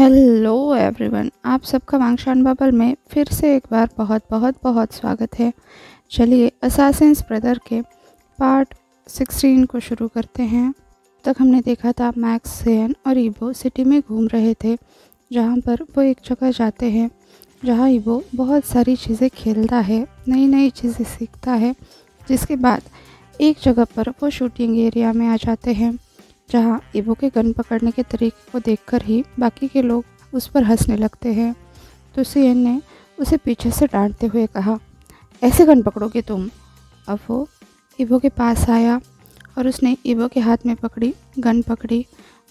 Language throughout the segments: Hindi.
हेलो एवरीवन, आप सबका वांगशान बबल में फिर से एक बार बहुत बहुत बहुत स्वागत है। चलिए असासिन्स ब्रदर के पार्ट 16 को शुरू करते हैं। तक हमने देखा था मैक्स, सेन और ईबो सिटी में घूम रहे थे, जहाँ पर वो एक जगह जाते हैं जहाँ ईबो बहुत सारी चीज़ें खेलता है, नई नई चीज़ें सीखता है। जिसके बाद एक जगह पर वो शूटिंग एरिया में आ जाते हैं, जहाँ ईबो के गन पकड़ने के तरीके को देखकर ही बाकी के लोग उस पर हंसने लगते हैं। तो सीएन ने उसे पीछे से डांटते हुए कहा, ऐसे गन पकड़ोगे तुम? अब वो ईबो के पास आया और उसने ईबो के हाथ में गन पकड़ी।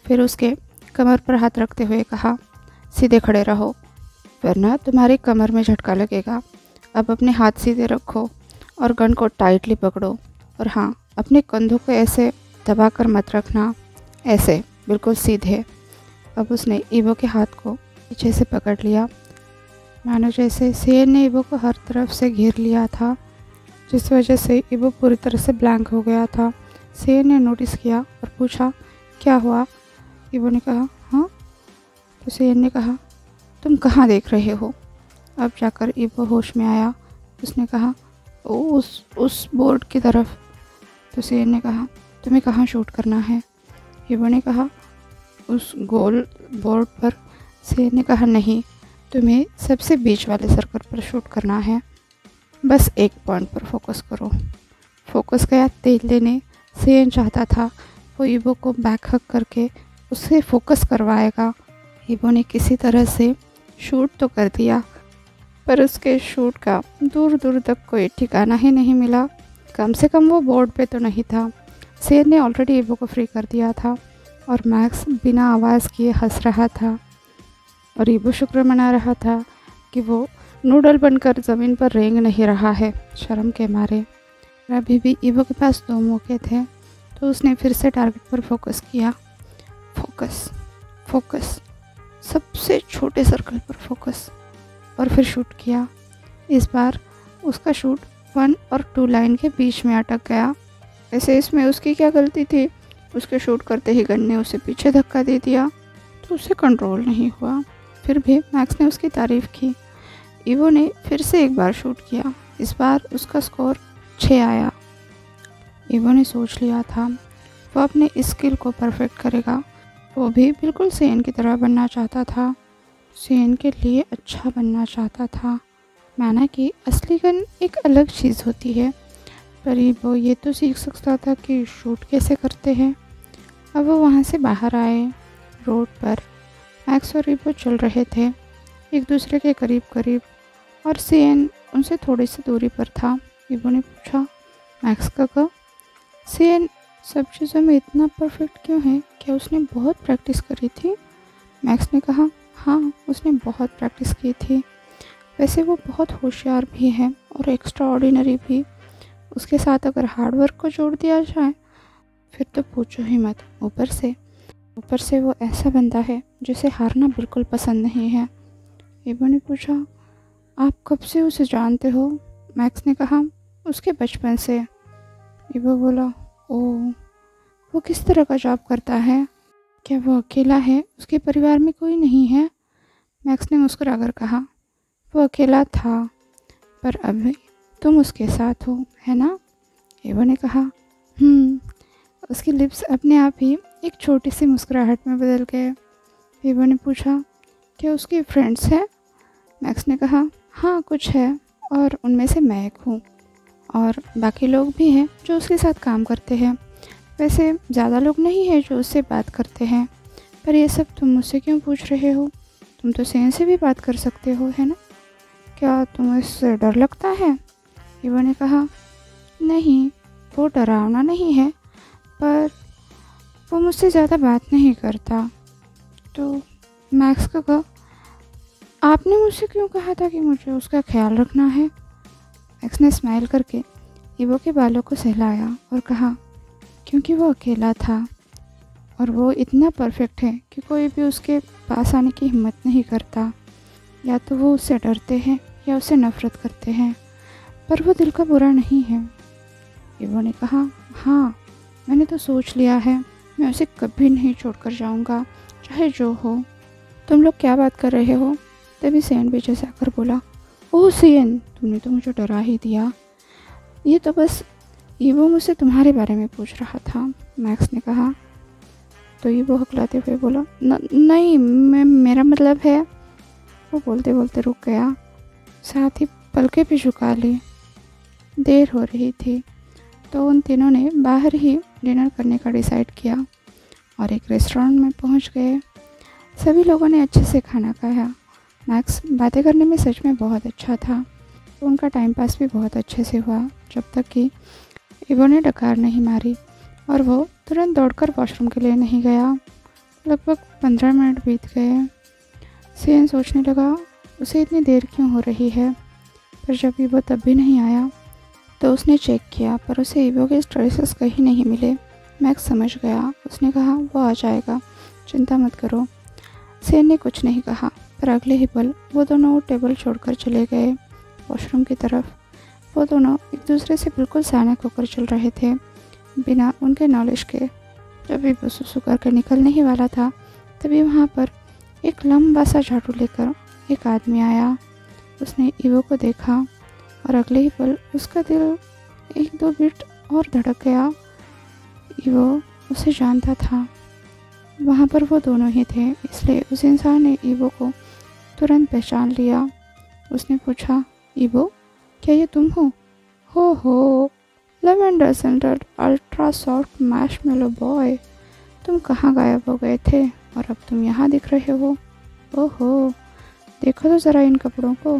फिर उसके कमर पर हाथ रखते हुए कहा, सीधे खड़े रहो वरना तुम्हारी कमर में झटका लगेगा। अब अपने हाथ सीधे रखो और गन को टाइटली पकड़ो, और हाँ, अपने कंधों को ऐसे दबाकर मत रखना, ऐसे बिल्कुल सीधे। अब उसने ईबो के हाथ को पीछे से पकड़ लिया, मानो जैसे सीएन ने ईबो को हर तरफ से घेर लिया था, जिस वजह से ईबो पूरी तरह से ब्लैंक हो गया था। सीएन ने नोटिस किया और पूछा, क्या हुआ? ईबो ने कहा, हाँ। तो सीएन ने कहा, तुम कहाँ देख रहे हो? अब जाकर ईबो होश में आया। उसने कहा, उस बोर्ड की तरफ। तो सीएन ने कहा, तुम्हें कहाँ शूट करना है? ईबो ने कहा, उस गोल बोर्ड पर। सीएन ने कहा, नहीं, तुम्हें सबसे बीच वाले सर्कल पर शूट करना है। बस एक पॉइंट पर फोकस करो। फोकस गया तेल लेने। सीएन चाहता था वो ईबो को बैक हक करके उससे फोकस करवाएगा। ईबो ने किसी तरह से शूट तो कर दिया, पर उसके शूट का दूर दूर तक कोई ठिकाना ही नहीं मिला। कम से कम वो बोर्ड पे तो नहीं था। सीएन ने ऑलरेडी ईबो को फ्री कर दिया था और मैक्स बिना आवाज़ किए हंस रहा था, और ईबो शुक्र मना रहा था कि वो नूडल बनकर ज़मीन पर रेंग नहीं रहा है शर्म के मारे। अभी भी ईबो के पास 2 मौके थे, तो उसने फिर से टारगेट पर फोकस किया। फोकस फोकस, सबसे छोटे सर्कल पर फोकस, और फिर शूट किया। इस बार उसका शूट 1 और 2 लाइन के बीच में अटक गया। ऐसे इसमें उसकी क्या गलती थी? उसके शूट करते ही गन ने उसे पीछे धक्का दे दिया, तो उसे कंट्रोल नहीं हुआ। फिर भी मैक्स ने उसकी तारीफ़ की। ईवो ने फिर से एक बार शूट किया। इस बार उसका स्कोर 6 आया। ईवो ने सोच लिया था वो अपने स्किल को परफेक्ट करेगा। वो भी बिल्कुल सीएन की तरह बनना चाहता था, सीएन के लिए अच्छा बनना चाहता था। माना कि असली गन एक अलग चीज़ होती है, पर वो ये तो सीख सकता था कि शूट कैसे करते हैं। अब वो वहाँ से बाहर आए। रोड पर मैक्स और ईबो चल रहे थे, एक दूसरे के करीब करीब, और सीएन उनसे थोड़ी सी दूरी पर था। ईबो ने पूछा, मैक्स काका, सीएन सब चीज़ों में इतना परफेक्ट क्यों है? क्या उसने बहुत प्रैक्टिस करी थी? मैक्स ने कहा, हाँ, उसने बहुत प्रैक्टिस की थी। वैसे वो बहुत होशियार भी है और एक्स्ट्रा ऑर्डिनरी भी। उसके साथ अगर हार्ड वर्क को जोड़ दिया जाए फिर तो पूछो ही मत। ऊपर से वो ऐसा बंदा है जिसे हारना बिल्कुल पसंद नहीं है। ईबो ने पूछा, आप कब से उसे जानते हो? मैक्स ने कहा, उसके बचपन से। ईबो बोला, ओह, वो किस तरह का जॉब करता है? क्या वो अकेला है? उसके परिवार में कोई नहीं है? मैक्स ने मुस्कुराकर कहा, वो अकेला था, पर अभी तुम उसके साथ हो, है ना? ईबो ने कहा, उसकी लिप्स अपने आप ही एक छोटी सी मुस्कुराहट में बदल गए। ईबो ने पूछा, क्या उसकी फ्रेंड्स हैं? मैक्स ने कहा, हाँ, कुछ है, और उनमें से मैं एक हूँ, और बाकी लोग भी हैं जो उसके साथ काम करते हैं। वैसे ज़्यादा लोग नहीं हैं जो उससे बात करते हैं, पर ये सब तुम मुझसे क्यों पूछ रहे हो? तुम तो सीएन से भी बात कर सकते हो, है ना? क्या तुम्हें इससे डर लगता है? ईबो ने कहा, नहीं, वो डरावना नहीं है, पर वो मुझसे ज़्यादा बात नहीं करता। तो मैक्स काका, आपने मुझसे क्यों कहा था कि मुझे उसका ख्याल रखना है? मैक्स ने स्माइल करके ईबो के बालों को सहलाया और कहा, क्योंकि वो अकेला था और वो इतना परफेक्ट है कि कोई भी उसके पास आने की हिम्मत नहीं करता। या तो वो उससे डरते हैं या उससे नफ़रत करते हैं, पर वो दिल का बुरा नहीं है। ईबो ने कहा, हाँ, मैंने तो सोच लिया है, मैं उसे कभी नहीं छोड़कर जाऊंगा, चाहे जो हो। तुम लोग क्या बात कर रहे हो? तभी सियन पीछे से आकर बोला, ओह सियन, तुमने तो मुझे डरा ही दिया। ये तो बस ईवो मुझसे तुम्हारे बारे में पूछ रहा था, मैक्स ने कहा। तो ईवो हकलाते हुए बोला, नहीं मेरा मतलब है। वो बोलते बोलते रुक गया, साथ ही पलकें भी झुका ली। देर हो रही थी तो उन तीनों ने बाहर ही डिनर करने का डिसाइड किया और एक रेस्टोरेंट में पहुंच गए। सभी लोगों ने अच्छे से खाना खाया। मैक्स बातें करने में सच में बहुत अच्छा था, तो उनका टाइम पास भी बहुत अच्छे से हुआ, जब तक कि ईवो ने डकार नहीं मारी और वो तुरंत दौड़कर वॉशरूम के लिए नहीं गया। लगभग 15 मिनट बीत गए। सियन सोचने लगा उसे इतनी देर क्यों हो रही है, पर जब ईवो तब भी नहीं आया तो उसने चेक किया, पर उसे ईवो के ट्रेसेस कहीं नहीं मिले। मैक्स समझ गया। उसने कहा, वो आ जाएगा, चिंता मत करो। सियन ने कुछ नहीं कहा, पर अगले ही पल वो दोनों टेबल छोड़कर चले गए वॉशरूम की तरफ। वो दोनों एक दूसरे से बिल्कुल सैनिक होकर चल रहे थे, बिना उनके नॉलेज के। जब भी वो सुसु करके निकलने ही वाला था, तभी वहाँ पर एक लंबा सा झाड़ू लेकर एक आदमी आया। उसने ईवो को देखा और अगले ही पल उसका दिल 1-2 बीट और धड़क गया। ईवो उसे जानता था। वहाँ पर वो दोनों ही थे, इसलिए उस इंसान ने ईवो को तुरंत पहचान लिया। उसने पूछा, ईवो, क्या ये तुम हो? हो lavender scented ultra soft marshmallow boy, तुम कहाँ गायब हो गए थे और अब तुम यहाँ दिख रहे हो? ओहो, देखो तो ज़रा इन कपड़ों को,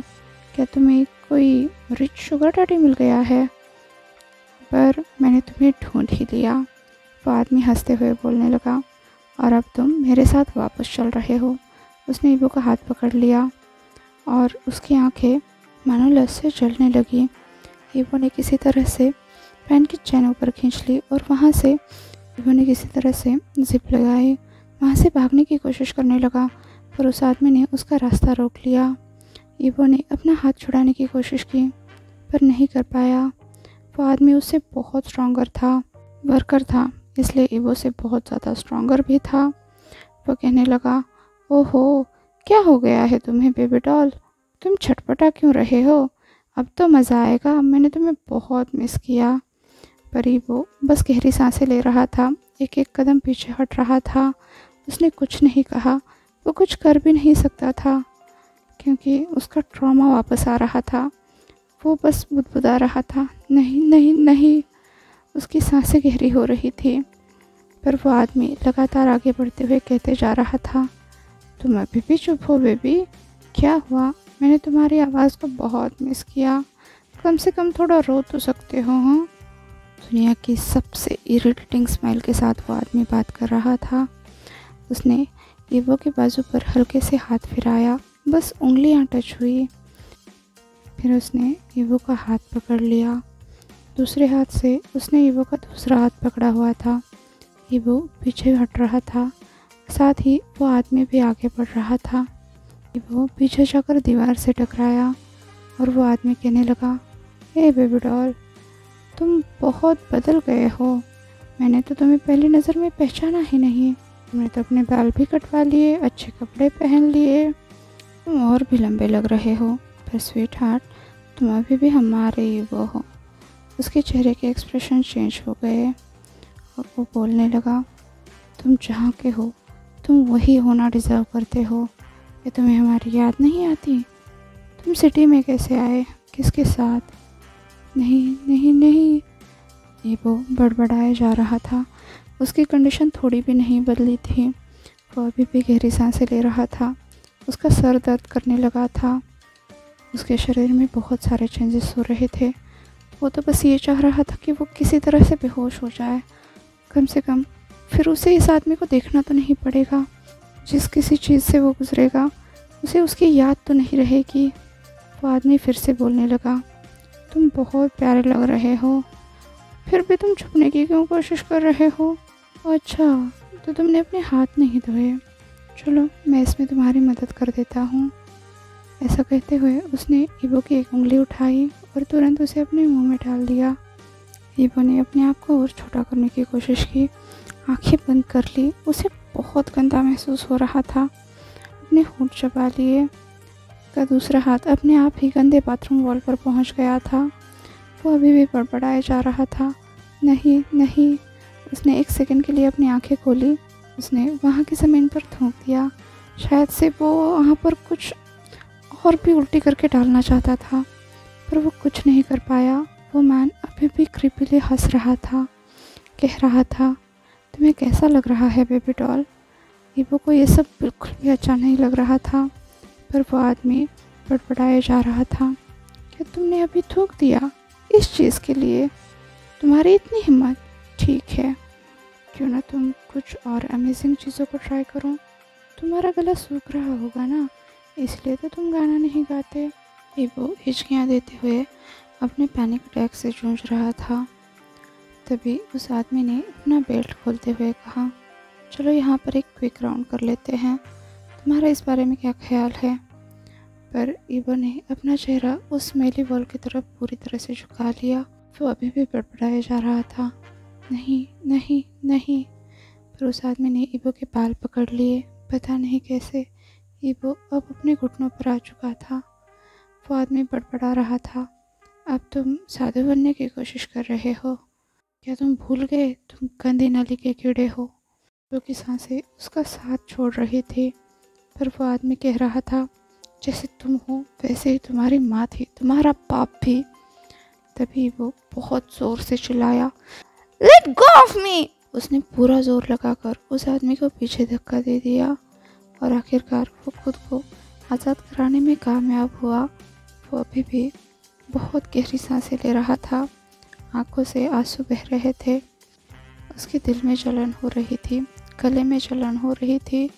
क्या तुम्हें कोई रिच शुगर डैडी मिल गया है? पर मैंने तुम्हें ढूंढ ही लिया। वो आदमी हंसते हुए बोलने लगा, और अब तुम मेरे साथ वापस चल रहे हो। उसने ईवो का हाथ पकड़ लिया और उसकी आंखें मानो लत से जलने लगी। ईवो ने किसी तरह से पैंट की चैन ऊपर खींच ली और वहाँ से ईवो ने किसी तरह से जिप लगाई। वहाँ से भागने की कोशिश करने लगा, पर उस आदमी ने उसका रास्ता रोक लिया। ईवो ने अपना हाथ छुड़ाने की कोशिश की, पर नहीं कर पाया। वो आदमी उससे बहुत स्ट्रॉन्गर था, वर्कर था, इसलिए ईवो से बहुत ज़्यादा स्ट्रॉन्गर भी था। वो कहने लगा, ओहो, क्या हो गया है तुम्हें बेबी डॉल? तुम छटपटा क्यों रहे हो? अब तो मज़ा आएगा, मैंने तुम्हें बहुत मिस किया। पर ईवो बस गहरी सांसें ले रहा था, एक एक कदम पीछे हट रहा था। उसने कुछ नहीं कहा, वो कुछ कर भी नहीं सकता था, क्योंकि उसका ट्रॉमा वापस आ रहा था। वो बस बुदबुदा रहा था, नहीं नहीं नहीं। उसकी सांसें गहरी हो रही थी, पर वो आदमी लगातार आगे बढ़ते हुए कहते जा रहा था, तुम अभी भी चुप हो बेबी? क्या हुआ? मैंने तुम्हारी आवाज़ को बहुत मिस किया, कम से कम थोड़ा रो तो सकते हो। हाँ, दुनिया की सबसे इरिटेटिंग स्माइल के साथ वो आदमी बात कर रहा था। उसने ईवो के बाजू पर हल्के से हाथ फिराया, बस उंगलियां टच हुई। फिर उसने ईवो का हाथ पकड़ लिया। दूसरे हाथ से उसने ईवो का दूसरा हाथ पकड़ा हुआ था। ईवो पीछे हट रहा था, साथ ही वो आदमी भी आगे बढ़ रहा था। ईवो पीछे जाकर दीवार से टकराया और वो आदमी कहने लगा, हे बेबी डॉल, तुम बहुत बदल गए हो। मैंने तो तुम्हें पहली नज़र में पहचाना ही नहीं। तुमने तो अपने बाल भी कटवा लिए, अच्छे कपड़े पहन लिए, तुम और भी लंबे लग रहे हो। पर स्वीट हार्ट, तुम अभी भी हमारे ईवो हो। उसके चेहरे के एक्सप्रेशन चेंज हो गए और वो बोलने लगा, तुम जहाँ के हो, तुम वही होना डिज़र्व करते हो। क्या तुम्हें हमारी याद नहीं आती? तुम सिटी में कैसे आए, किसके साथ? नहीं नहीं नहीं, ईवो बड़बड़ाए जा रहा था। उसकी कंडीशन थोड़ी भी नहीं बदली थी। वो अभी भी गहरी सांसें ले रहा था। उसका सर दर्द करने लगा था। उसके शरीर में बहुत सारे चेंजेस हो रहे थे। वो तो बस ये चाह रहा था कि वो किसी तरह से बेहोश हो जाए, कम से कम फिर उसे इस आदमी को देखना तो नहीं पड़ेगा। जिस किसी चीज़ से वो गुजरेगा उसे उसकी याद तो नहीं रहेगी। वो आदमी फिर से बोलने लगा, तुम बहुत प्यारे लग रहे हो, फिर भी तुम छुपने की क्यों कोशिश कर रहे हो? अच्छा, तो तुमने अपने हाथ नहीं धोए। चलो, मैं इसमें तुम्हारी मदद कर देता हूँ। ऐसा कहते हुए उसने ईवो की एक उंगली उठाई और तुरंत उसे अपने मुंह में डाल दिया। ईवो ने अपने आप को और छोटा करने की कोशिश की, आंखें बंद कर ली। उसे बहुत गंदा महसूस हो रहा था। अपने होंठ चबा लिए। का दूसरा हाथ अपने आप ही गंदे बाथरूम वॉल पर पहुंच गया था। वो अभी भी बड़बड़ाए जा रहा था, नहीं नहीं। उसने एक सेकंड के लिए अपनी आंखें खोली। उसने वहाँ की ज़मीन पर थूक दिया। शायद से वो वहाँ पर कुछ और भी उल्टी करके डालना चाहता था, पर वो कुछ नहीं कर पाया। वो मैन अभी भी क्रीपीली हंस रहा था, कह रहा था, तुम्हें कैसा लग रहा है बेबी डॉल? ईवो को ये सब बिल्कुल भी अच्छा नहीं लग रहा था, पर वो आदमी बड़बड़ाए जा रहा था, क्या तुमने अभी थूक दिया इस चीज़ के लिए? तुम्हारी इतनी हिम्मत? ठीक है, क्यों ना तुम कुछ और अमेजिंग चीज़ों को ट्राई करो। तुम्हारा गला सूख रहा होगा ना, इसलिए तो तुम गाना नहीं गाते। ईवो हिचकियाँ देते हुए अपने पैनिक अटैक से जूझ रहा था। तभी उस आदमी ने अपना बेल्ट खोलते हुए कहा, चलो यहाँ पर एक क्विक राउंड कर लेते हैं, तुम्हारा इस बारे में क्या ख्याल है? पर ईवो ने अपना चेहरा उस मैली वॉल की तरफ पूरी तरह से झुका लिया। वो अभी भी बड़बड़ाया जा रहा था, नहीं नहीं नहीं। पर उस आदमी ने ईवो के बाल पकड़ लिए। पता नहीं कैसे ईवो अब अपने घुटनों पर आ चुका था। वो आदमी बड़बड़ा रहा था, अब तुम साधु बनने की कोशिश कर रहे हो? क्या तुम भूल गए तुम गंदी नाली के कीड़े हो? जो कि सांसें उसका साथ छोड़ रही थी। पर वो आदमी कह रहा था, जैसे तुम हो वैसे ही तुम्हारी माँ थी, तुम्हारा बाप भी। तभी वो बहुत ज़ोर से चिल्लाया, लेट गो ऑफ मी! उसने पूरा जोर लगाकर उस आदमी को पीछे धक्का दे दिया और आखिरकार वो खुद को आज़ाद कराने में कामयाब हुआ। वो अभी भी बहुत गहरी सांसें ले रहा था, आंखों से आंसू बह रहे थे। उसके दिल में जलन हो रही थी, गले में जलन हो रही थी।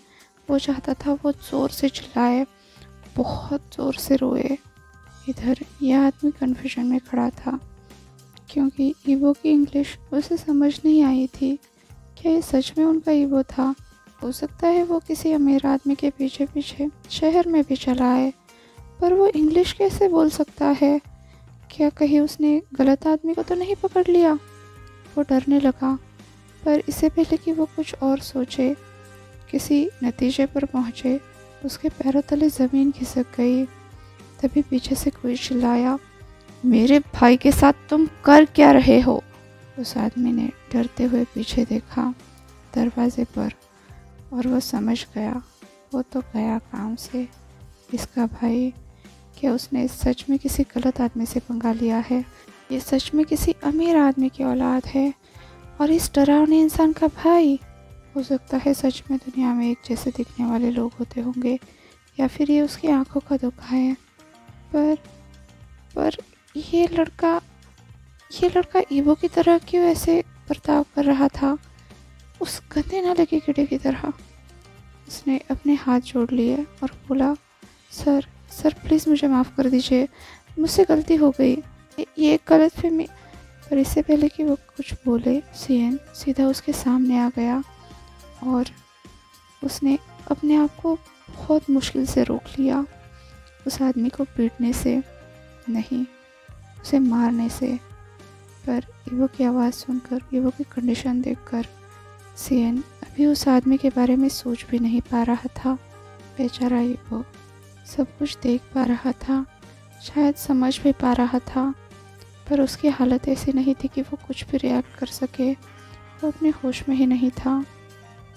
वो चाहता था वो ज़ोर से चिल्लाए, बहुत ज़ोर से रोए। इधर यह आदमी कन्फ्यूजन में खड़ा था, क्योंकि ईवो की इंग्लिश उसे समझ नहीं आई थी। क्या ये सच में उनका ईवो था? हो सकता है वो किसी अमीर आदमी के पीछे पीछे शहर में भी चला आए, पर वो इंग्लिश कैसे बोल सकता है? क्या कहीं उसने गलत आदमी को तो नहीं पकड़ लिया? वो डरने लगा, पर इससे पहले कि वो कुछ और सोचे, किसी नतीजे पर पहुँचे, उसके पैरों तले ज़मीन खिसक गई। तभी पीछे से कोई चिल्लाया, मेरे भाई के साथ तुम कर क्या रहे हो? उस आदमी ने डरते हुए पीछे देखा दरवाजे पर, और वो समझ गया वो तो गया काम से। इसका भाई, क्या उसने सच में किसी गलत आदमी से पंगा लिया है? ये सच में किसी अमीर आदमी की औलाद है और इस डरावने इंसान का भाई? हो सकता है सच में दुनिया में एक जैसे दिखने वाले लोग होते होंगे, या फिर ये उसकी आंखों का धोखा है। पर ये लड़का ईवो की तरह क्यों ऐसे बर्ताव कर रहा था, उस गंदे नाले के कीड़े की तरह? उसने अपने हाथ जोड़ लिए और बोला, सर प्लीज़ मुझे माफ़ कर दीजिए, मुझसे गलती हो गई, ये एक गलतफहमी। पर इससे पहले कि वो कुछ बोले, सीएन सीधा उसके सामने आ गया और उसने अपने आप को बहुत मुश्किल से रोक लिया। उस आदमी को पीटने से नहीं, उसे मारने से। पर ईवो की आवाज़ सुनकर, ईवो की कंडीशन देखकर सीएन अभी उस आदमी के बारे में सोच भी नहीं पा रहा था। बेचारा ईवो सब कुछ देख पा रहा था, शायद समझ भी पा रहा था, पर उसकी हालत ऐसी नहीं थी कि वो कुछ भी रिएक्ट कर सके। वो अपने होश में ही नहीं था।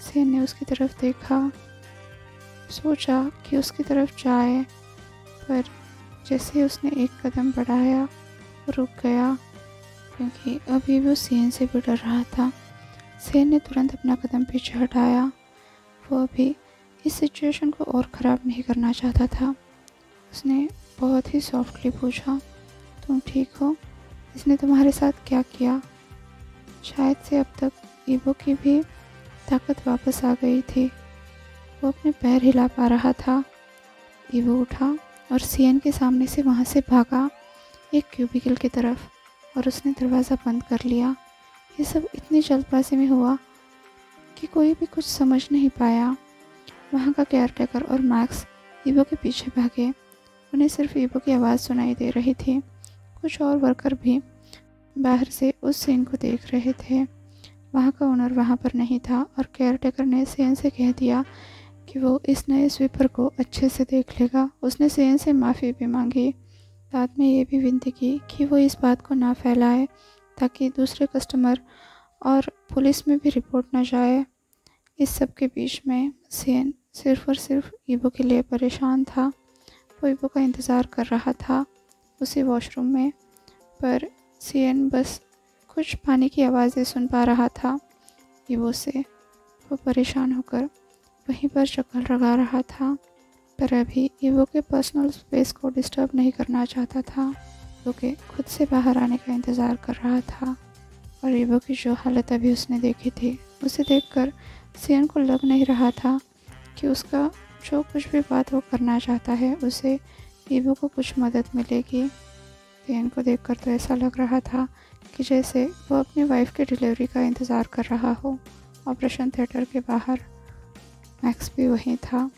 सीएन ने उसकी तरफ देखा, सोचा कि उसकी तरफ जाए, पर जैसे उसने एक कदम बढ़ाया वो रुक गया, क्योंकि अभी वो सीएन से भी डर रहा था। सीएन ने तुरंत अपना कदम पीछे हटाया। वो अभी इस सिचुएशन को और ख़राब नहीं करना चाहता था। उसने बहुत ही सॉफ्टली पूछा, तुम ठीक हो? इसने तुम्हारे साथ क्या किया? शायद से अब तक ईवो की भी ताकत वापस आ गई थी। वो अपने पैर हिला पा रहा था। ईवो उठा और सीएन के सामने से वहाँ से भागा एक क्यूबिकल की तरफ, और उसने दरवाज़ा बंद कर लिया। ये सब इतनी जल्दबाजी में हुआ कि कोई भी कुछ समझ नहीं पाया। वहाँ का केयरटेकर और मैक्स ईवो के पीछे भागे। उन्हें सिर्फ ईवो की आवाज़ सुनाई दे रही थी। कुछ और वर्कर भी बाहर से उस सीन को देख रहे थे। वहाँ का ओनर वहाँ पर नहीं था और केयरटेकर ने सीएन से कह दिया कि वो इस नए स्वीपर को अच्छे से देख लेगा। उसने सियन से माफ़ी भी मांगी, साथ में ये भी विनती की कि वो इस बात को ना फैलाए ताकि दूसरे कस्टमर और पुलिस में भी रिपोर्ट ना जाए। इस सब के बीच में सियन सिर्फ़ और सिर्फ ईबो के लिए परेशान था। वो ईबो का इंतज़ार कर रहा था उसी वॉशरूम में, पर सियन बस कुछ पानी की आवाज़ें सुन पा रहा था ईबो से। वो परेशान होकर वहीं पर चक्कर लगा रहा था, पर अभी ईबो के पर्सनल स्पेस को डिस्टर्ब नहीं करना चाहता था। ईबो के खुद से बाहर आने का इंतज़ार कर रहा था, और ईबो की जो हालत अभी उसने देखी थी, उसे देखकर सियन को लग नहीं रहा था कि उसका जो कुछ भी बात वो करना चाहता है उसे ईबो को कुछ मदद मिलेगी। सियन को देखकर तो ऐसा लग रहा था कि जैसे वो अपनी वाइफ के डिलीवरी का इंतज़ार कर रहा हो। ऑपरेशन थिएटर के बाहर मैक्स भी वहीं था,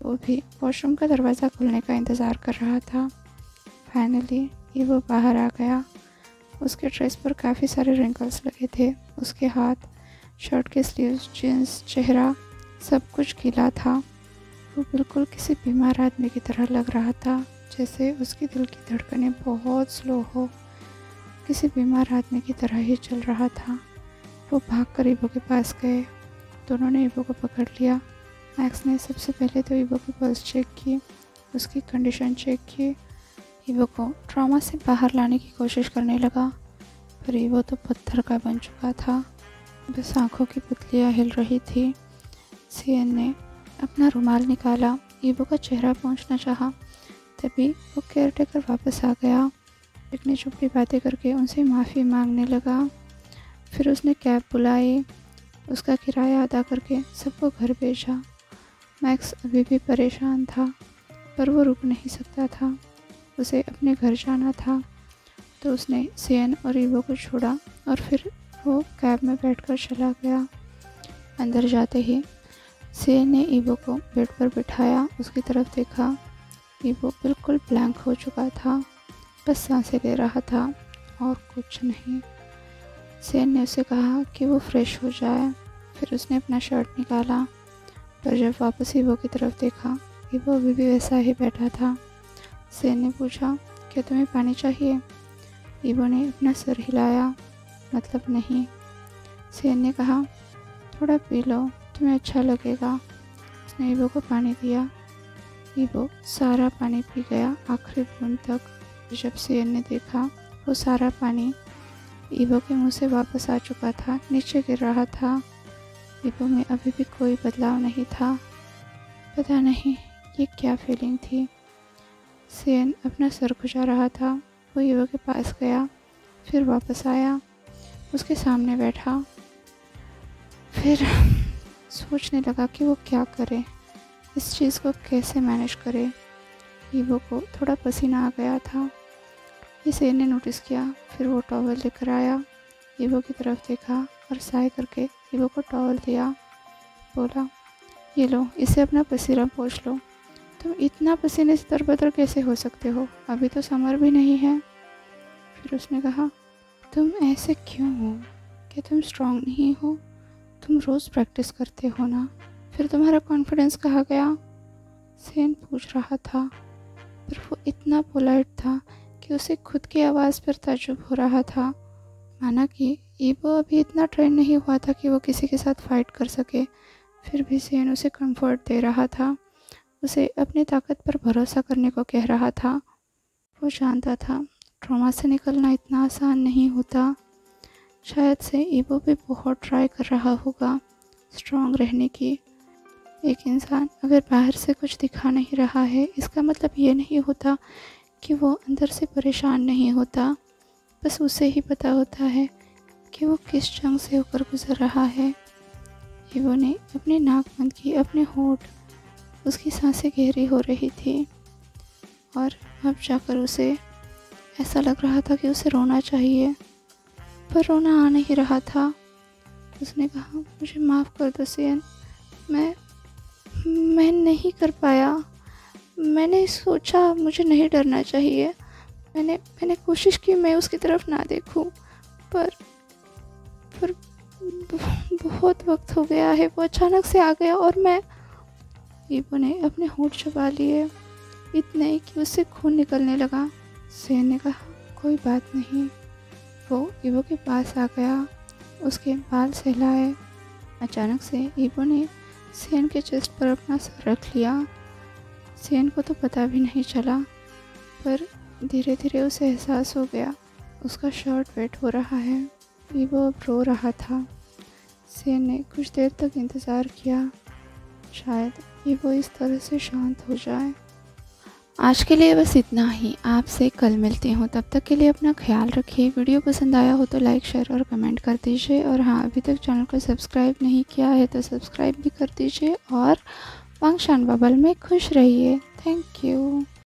वो भी वॉशरूम का दरवाज़ा खुलने का इंतज़ार कर रहा था। फाइनली ईबो बाहर आ गया। उसके ड्रेस पर काफ़ी सारे रिंकल्स लगे थे। उसके हाथ, शर्ट के स्लीव्स, जीन्स, चेहरा सब कुछ गीला था। वो बिल्कुल किसी बीमार आदमी की तरह लग रहा था, जैसे उसकी दिल की धड़कनें बहुत स्लो हो। किसी बीमार आदमी की तरह ही चल रहा था। वो भागकर ईबो के पास गए। दोनों ने ईबो को पकड़ लिया। मैक्स ने सबसे पहले तो ईबो की पल्स चेक की, उसकी कंडीशन चेक की, ईबो को ट्रॉमा से बाहर लाने की कोशिश करने लगा, पर ईबो तो पत्थर का बन चुका था। बस आंखों की पुतलियाँ हिल रही थी। सियन ने अपना रुमाल निकाला, ईबो का चेहरा पोंछना चाहा, तभी वो केयरटेकर वापस आ गया। चिकनी चुपड़ी बातें करके उनसे माफ़ी मांगने लगा। फिर उसने कैब बुलाई, उसका किराया अदा करके सबको घर भेजा। मैक्स अभी भी परेशान था, पर वो रुक नहीं सकता था। उसे अपने घर जाना था, तो उसने सियन और ईबो को छोड़ा और फिर वो कैब में बैठकर चला गया। अंदर जाते ही सियन ने ईबो को बेड पर बिठाया, उसकी तरफ देखा। ईबो बिल्कुल ब्लैंक हो चुका था, बस सांसें ले रहा था और कुछ नहीं। सियन ने उसे कहा कि वो फ्रेश हो जाए। फिर उसने अपना शर्ट निकाला, पर जब वापस ईबो की तरफ देखा, ईबो अभी भी वैसा ही बैठा था। सियन ने पूछा, क्या तुम्हें पानी चाहिए? ईबो ने अपना सर हिलाया, मतलब नहीं। सियन ने कहा, थोड़ा पी लो, तुम्हें अच्छा लगेगा। उसने ईबो को पानी दिया। ईबो सारा पानी पी गया, आखिरी बूंद तक। जब सियन ने देखा, वो सारा पानी ईबो के मुंह से वापस आ चुका था, नीचे गिर रहा था। ईबो में अभी भी कोई बदलाव नहीं था। पता नहीं ये क्या फीलिंग थी। सियन अपना सर खुजा रहा था। वो ईबो के पास गया, फिर वापस आया, उसके सामने बैठा। फिर सोचने लगा कि वो क्या करे, इस चीज़ को कैसे मैनेज करे। ईबो को थोड़ा पसीना आ गया था, इसे ने नोटिस किया। फिर वो टॉवल लेकर आया, ईबो की तरफ देखा और साय करके ईबो को टॉवल दिया। बोला, ये लो, इसे अपना पसीना पोंछ लो। तुम इतना पसीने से तरबतर कैसे हो सकते हो? अभी तो समर भी नहीं है। फिर उसने कहा, तुम ऐसे क्यों हो? क्या तुम स्ट्रांग नहीं हो? तुम रोज़ प्रैक्टिस करते हो ना, फिर तुम्हारा कॉन्फिडेंस कहाँ गया? सियन पूछ रहा था, पर वो इतना पोलाइट था कि उसे खुद की आवाज़ पर ताज्जुब हो रहा था। माना कि ईबो अभी इतना ट्रेन नहीं हुआ था कि वो किसी के साथ फाइट कर सके, फिर भी सियन उसे कंफर्ट दे रहा था, उसे अपनी ताकत पर भरोसा करने को कह रहा था। वो जानता था ट्रॉमा से निकलना इतना आसान नहीं होता। शायद से ईबो भी बहुत ट्राई कर रहा होगा स्ट्रॉन्ग रहने की। एक इंसान अगर बाहर से कुछ दिखा नहीं रहा है, इसका मतलब ये नहीं होता कि वो अंदर से परेशान नहीं होता। बस उसे ही पता होता है कि वो किस जंग से होकर गुजर रहा है। ईबो ने अपनी नाक बंद की, अपने होंठ, उसकी सांसें गहरी हो रही थी, और अब जाकर उसे ऐसा लग रहा था कि उसे रोना चाहिए, पर रोना आ नहीं रहा था। उसने कहा, मुझे माफ़ कर दो सियन, मैं नहीं कर पाया। मैंने सोचा मुझे नहीं डरना चाहिए। मैंने कोशिश की मैं उसकी तरफ ना देखूं, पर बहुत वक्त हो गया है। वो अचानक से आ गया और मैं ईवो ने अपने होंठ छुपा लिए, इतने कि उससे खून निकलने लगा। सेन ने कहा, कोई बात नहीं। वो ईवो के पास आ गया, उसके बाल सहलाए। अचानक से ईवो ने सेन के चेस्ट पर अपना सर रख लिया। सेन को तो पता भी नहीं चला, पर धीरे धीरे उसे एहसास हो गया उसका शर्ट वेट हो रहा है। ईवो अब रो रहा था। सेन ने कुछ देर तक इंतज़ार किया, शायद ईवो इस तरह से शांत हो जाए। आज के लिए बस इतना ही। आपसे कल मिलती हूँ, तब तक के लिए अपना ख्याल रखिए। वीडियो पसंद आया हो तो लाइक, शेयर और कमेंट कर दीजिए। और हाँ, अभी तक चैनल को सब्सक्राइब नहीं किया है तो सब्सक्राइब भी कर दीजिए। और वांगशान बबल में खुश रहिए। Thank you.